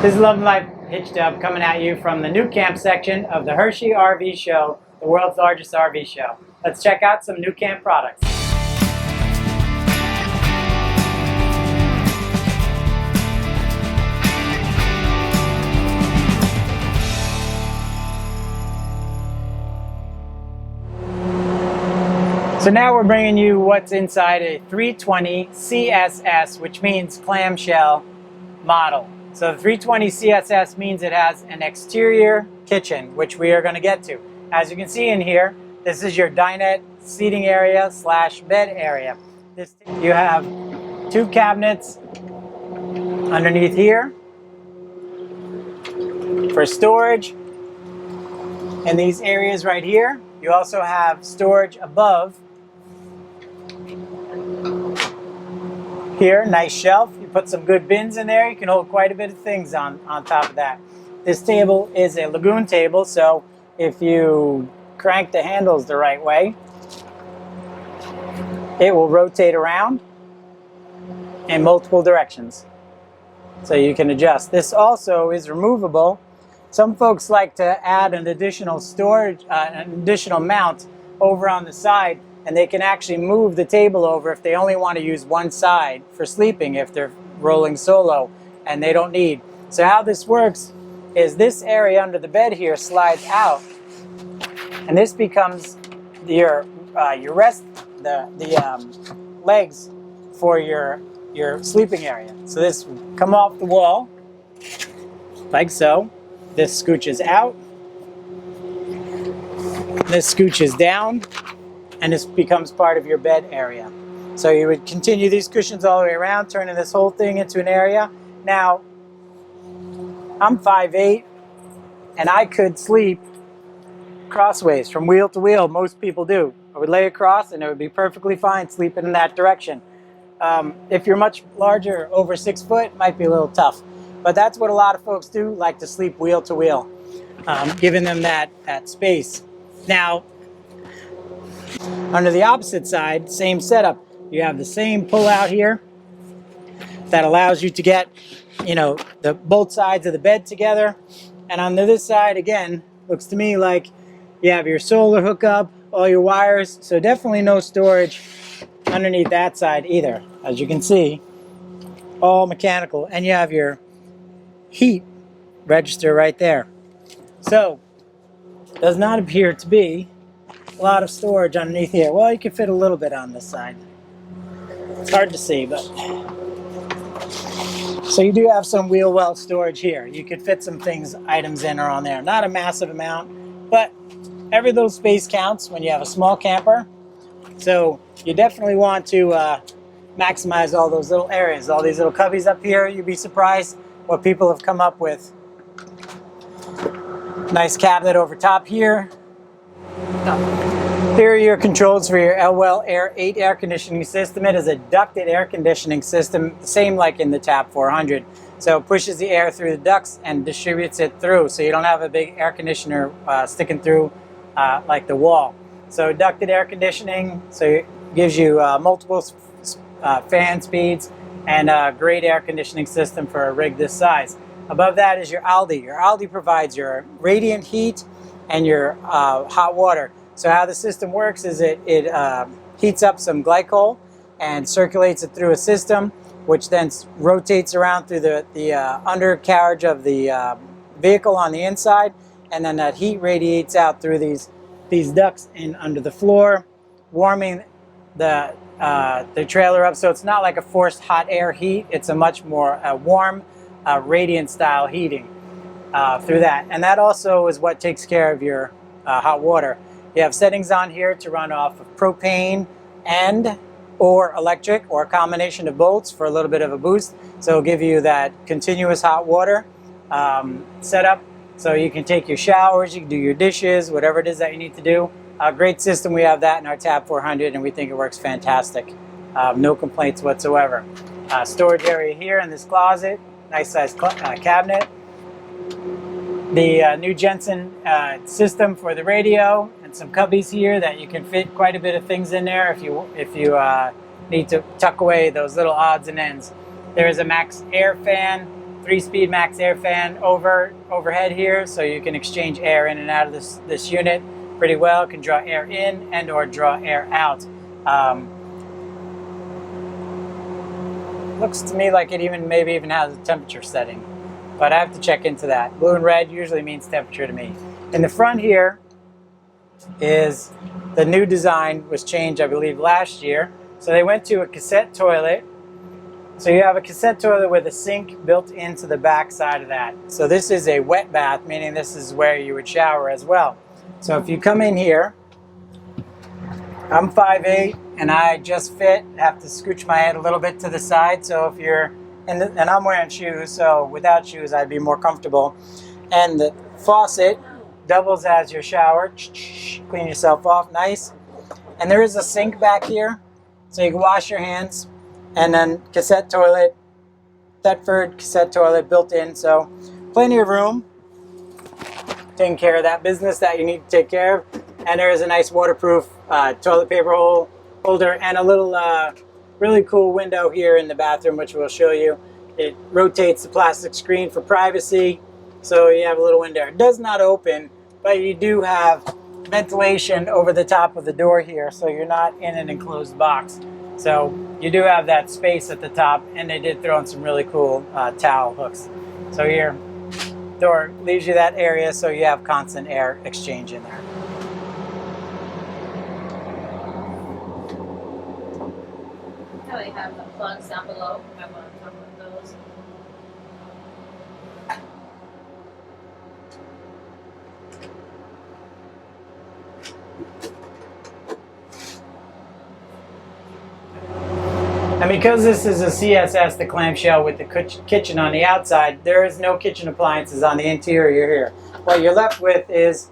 This is Love and Life Hitch Dub coming at you from the nuCamp section of the Hershey RV Show, the world's largest RV show. Let's check out some nuCamp products. So now we're bringing you what's inside a 320 CS-S, which means clamshell model. So the 320 CS-S means it has an exterior kitchen, which we are going to get to. As you can see in here, this is your dinette seating area slash bed area. You have two cabinets underneath here for storage. In these areas right here, you also have storage above. Here, nice shelf. You put some good bins in there. You can hold quite a bit of things on top of that. This table is a lagoon table, so if you crank the handles the right way, it will rotate around in multiple directions. So you can adjust. This also is removable. Some folks like to add an additional storage, an additional mount over on the side, and they can actually move the table over if they only want to use one side for sleeping, if they're rolling solo and they don't need. So how this works is this area under the bed here slides out, and this becomes your rest, the legs for your sleeping area. So this will come off the wall like so. This scooches out, this scooches down, and this becomes part of your bed area. So you would continue these cushions all the way around, turning this whole thing into an area. Now, I'm 5'8", and I could sleep crossways from wheel to wheel. Most people do. I would lay across and it would be perfectly fine sleeping in that direction. If you're much larger, over 6 foot, it might be a little tough. But that's what a lot of folks do, like to sleep wheel to wheel, giving them that space. Now, under the opposite side, same setup. You have the same pull out here that allows you to get, both sides of the bed together. And on this side, again, looks to me like you have your solar hookup, all your wires. So definitely no storage underneath that side either. As you can see, all mechanical. And you have your heat register right there. So, does not appear to be a lot of storage underneath here. Well, you can fit a little bit on this side. It's hard to see, but so you do have some wheel well storage here. You could fit some items in or on there. Not a massive amount, but every little space counts when you have a small camper. So you definitely want to maximize all those little areas, all these little cubbies up here. You'd be surprised what people have come up with. Nice cabinet over top here. Here are your controls for your Azdel Air 8 air conditioning system. It is a ducted air conditioning system, same like in the TAP 400. So it pushes the air through the ducts and distributes it through, so you don't have a big air conditioner sticking through like the wall. So ducted air conditioning, so it gives you multiple fan speeds and a great air conditioning system for a rig this size. Above that is your Aldi. Your Aldi provides your radiant heat and your hot water. So how the system works is it heats up some glycol and circulates it through a system, which then rotates around through the undercarriage of the vehicle on the inside, and then that heat radiates out through these ducts in under the floor, warming the trailer up. So it's not like a forced hot air heat. It's a much more warm, radiant style heating through that. And that also is what takes care of your hot water. You have settings on here to run off of propane and or electric, or a combination of both for a little bit of a boost. So it'll give you that continuous hot water setup. So you can take your showers, you can do your dishes, whatever it is that you need to do. Great system. We have that in our TAP 400 and we think it works fantastic. No complaints whatsoever. Storage area here in this closet, nice size cabinet. The new Jensen system for the radio, and some cubbies here that you can fit quite a bit of things in there if you need to tuck away those little odds and ends. There is a max air fan 3-speed max air fan overhead here, so you can exchange air in and out of this unit pretty well. It can draw air in and or draw air out. Looks to me like it maybe even has a temperature setting, but I have to check into that. Blue and red usually means temperature to me. In the front here is the new design, was changed I believe last year. So they went to a cassette toilet. So you have a cassette toilet with a sink built into the back side of that. So this is a wet bath, meaning this is where you would shower as well. So if you come in here, I'm 5'8", and I just fit, have to scooch my head a little bit to the side. So if you're, and I'm wearing shoes, so without shoes I'd be more comfortable. And the faucet doubles as your shower. Clean yourself off, nice. And there is a sink back here, so you can wash your hands. And then cassette toilet, Thetford cassette toilet built in, so plenty of room. Taking care of that business that you need to take care of. And there is a nice waterproof toilet paper holder and a little really cool window here in the bathroom, which we'll show you. It rotates the plastic screen for privacy, so you have a little window. It does not open, but you do have ventilation over the top of the door here, so you're not in an enclosed box. So you do have that space at the top, and they did throw in some really cool towel hooks. So your door leaves you that area, so you have constant air exchange in there. They have the plugs down below. I want to talk about those. And because this is a CS-S, the clamshell with the kitchen on the outside, there is no kitchen appliances on the interior here. What you're left with is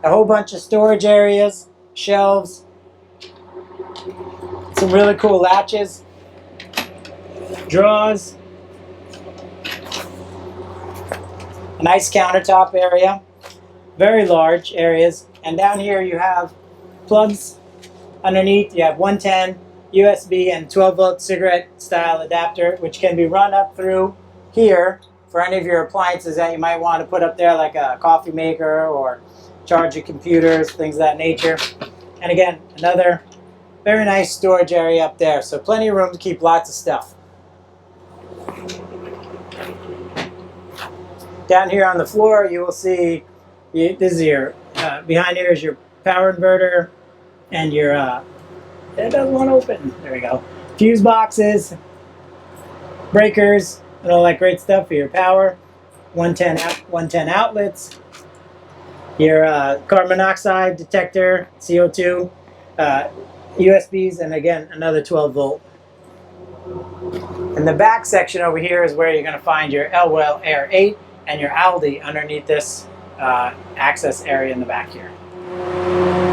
a whole bunch of storage areas, shelves, some really cool latches, drawers, a nice countertop area, very large areas. And down here you have plugs underneath. You have 110 USB and 12-volt cigarette style adapter, which can be run up through here for any of your appliances that you might want to put up there, like a coffee maker or charge your computers, things of that nature. And again, another very nice storage area up there, so plenty of room to keep lots of stuff. Down here on the floor, you will see, this is your, behind here is your power inverter and your, it doesn't want to open, there we go. Fuse boxes, breakers, and all that great stuff for your power. 110 outlets, your carbon monoxide detector, CO2, USBs, and again, another 12-volt. And the back section over here is where you're going to find your Elwell Air 8 and your Aldi underneath this access area in the back here.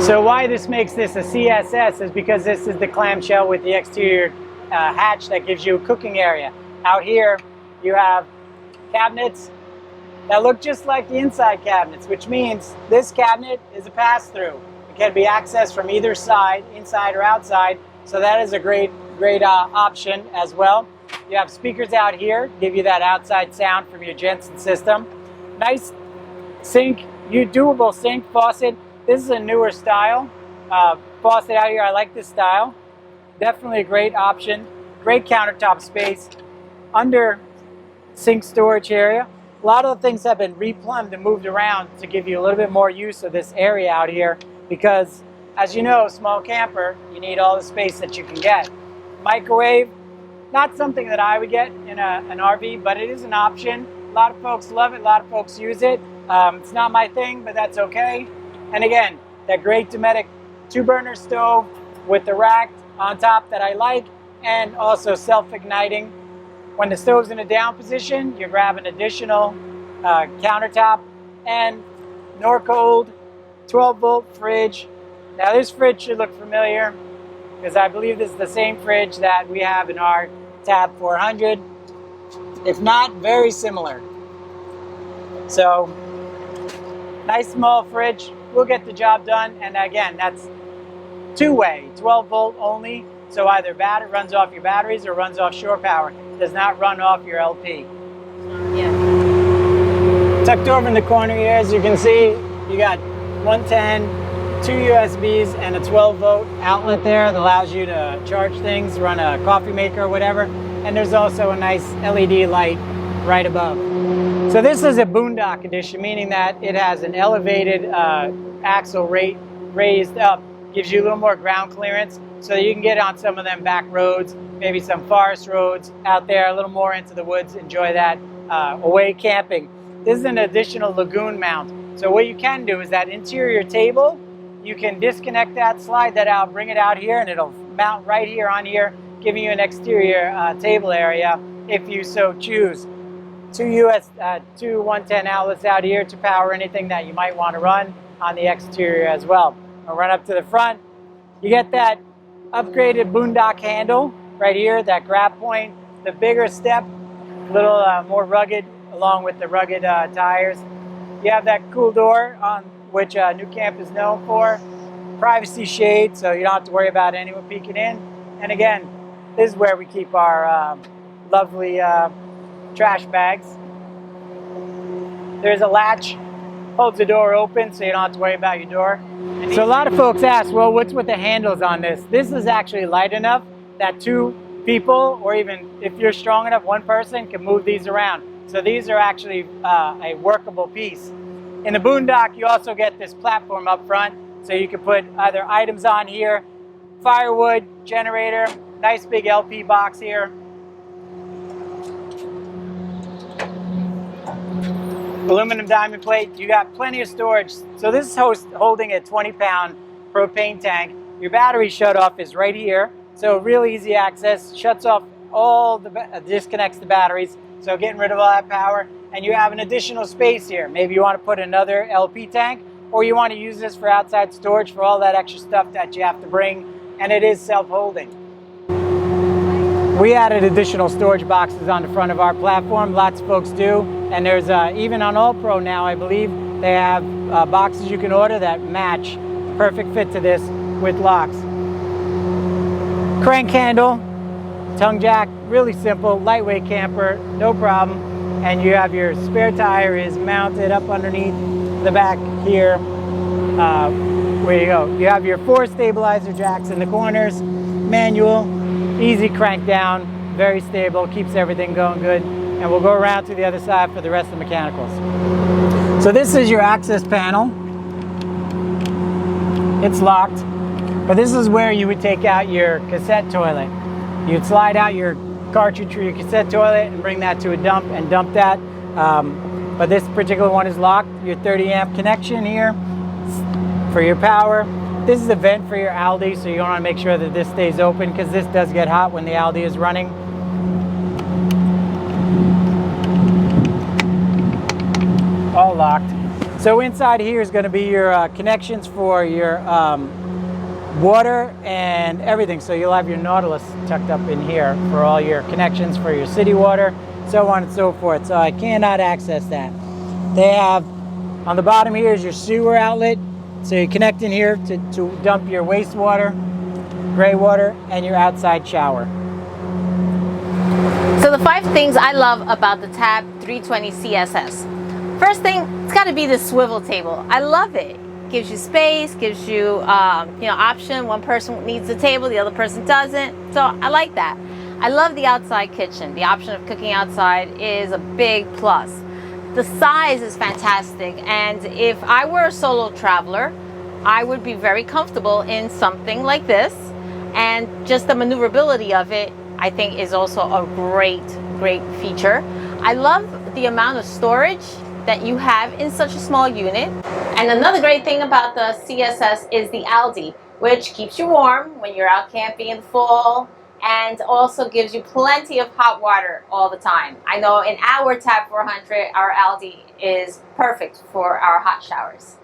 So why this makes this a CS-S is because this is the clamshell with the exterior hatch that gives you a cooking area. Out here you have cabinets that look just like the inside cabinets, which means this cabinet is a pass-through. It can be accessed from either side, inside or outside, so that is a great option as well. You have speakers out here, give you that outside sound from your Jensen system. Nice sink, doable sink faucet. This is a newer style faucet out here. I like this style. Definitely a great option. Great countertop space. Under sink storage area. A lot of the things have been replumbed and moved around to give you a little bit more use of this area out here, because as you know, small camper, you need all the space that you can get. Microwave, not something that I would get in an RV, but it is an option. A lot of folks love it, a lot of folks use it. It's not my thing, but that's okay. And again, that great Dometic 2-burner stove with the rack on top that I like, and also self-igniting. When the stove's in a down position, you grab an additional countertop, and Norcold 12-volt fridge. Now this fridge should look familiar, because I believe this is the same fridge that we have in our Tab 400. If not, very similar. So, nice small fridge, will get the job done. And again, that's two-way, 12-volt only. So either runs off your batteries or runs off shore power. Does not run off your LP. Yeah. Tucked over in the corner here, as you can see, you got 110, 2 USBs, and a 12-volt outlet there that allows you to charge things, run a coffee maker or whatever. And there's also a nice LED light right above. So this is a Boondock edition, meaning that it has an elevated axle raised up, gives you a little more ground clearance so that you can get on some of them back roads, maybe some forest roads out there, a little more into the woods, enjoy that away camping. This is an additional lagoon mount. So what you can do is that interior table, you can disconnect that, slide that out, bring it out here, and it'll mount right here on here, giving you an exterior table area if you so choose. Two 110 outlets out here to power anything that you might want to run on the exterior as well. I'll run up to the front. You get that upgraded Boondock handle right here, that grab point, the bigger step, a little more rugged along with the rugged tires. You have that cool door on which nuCamp is known for. Privacy shade, so you don't have to worry about anyone peeking in. And again, this is where we keep our lovely trash bags. There's a latch, holds the door open so you don't have to worry about your door. So a lot of folks ask, well, what's with the handles on this? This is actually light enough that 2 people, or even if you're strong enough, 1 person can move these around. So these are actually a workable piece. In the Boondock, you also get this platform up front, so you can put either items on here, firewood, generator, nice big LP box here. Aluminum diamond plate, you got plenty of storage. So this is holding a 20-pound propane tank. Your battery shutoff is right here, so really easy access, shuts off all the, disconnects the batteries, so getting rid of all that power. And you have an additional space here. Maybe you want to put another LP tank, or you want to use this for outside storage for all that extra stuff that you have to bring, and it is self-holding. We added additional storage boxes on the front of our platform. Lots of folks do. And there's even on All Pro now, I believe, they have boxes you can order that match, perfect fit to this with locks. Crank handle, tongue jack, really simple, lightweight camper, no problem. And you have your spare tire is mounted up underneath the back here. Where you go. You have your 4 stabilizer jacks in the corners, manual, easy crank down, very stable, keeps everything going good. And we'll go around to the other side for the rest of the mechanicals. So this is your access panel. It's locked, but this is where you would take out your cassette toilet. You'd slide out your cartridge for your cassette toilet and bring that to a dump and dump that. But this particular one is locked. Your 30 amp connection here for your power. This is a vent for your Aldi, so you want to make sure that this stays open because this does get hot when the Aldi is running. All locked. So inside here is going to be your connections for your water and everything. So you'll have your Nautilus tucked up in here for all your connections for your city water, so on and so forth. So I cannot access that. They have on the bottom here is your sewer outlet. So you connect in here to dump your wastewater, gray water, and your outside shower. So the 5 things I love about the Tab 320 CS-S. First thing, it's got to be the swivel table. I love it. Gives you space, gives you option. One person needs the table, the other person doesn't. So I like that. I love the outside kitchen. The option of cooking outside is a big plus. The size is fantastic, and if I were a solo traveler, I would be very comfortable in something like this, and just the maneuverability of it, I think, is also a great feature. I love the amount of storage that you have in such a small unit. And another great thing about the CS-S is the Aldi, which keeps you warm when you're out camping in the fall, and also gives you plenty of hot water all the time. I know in our Tab 400, our Aldi is perfect for our hot showers.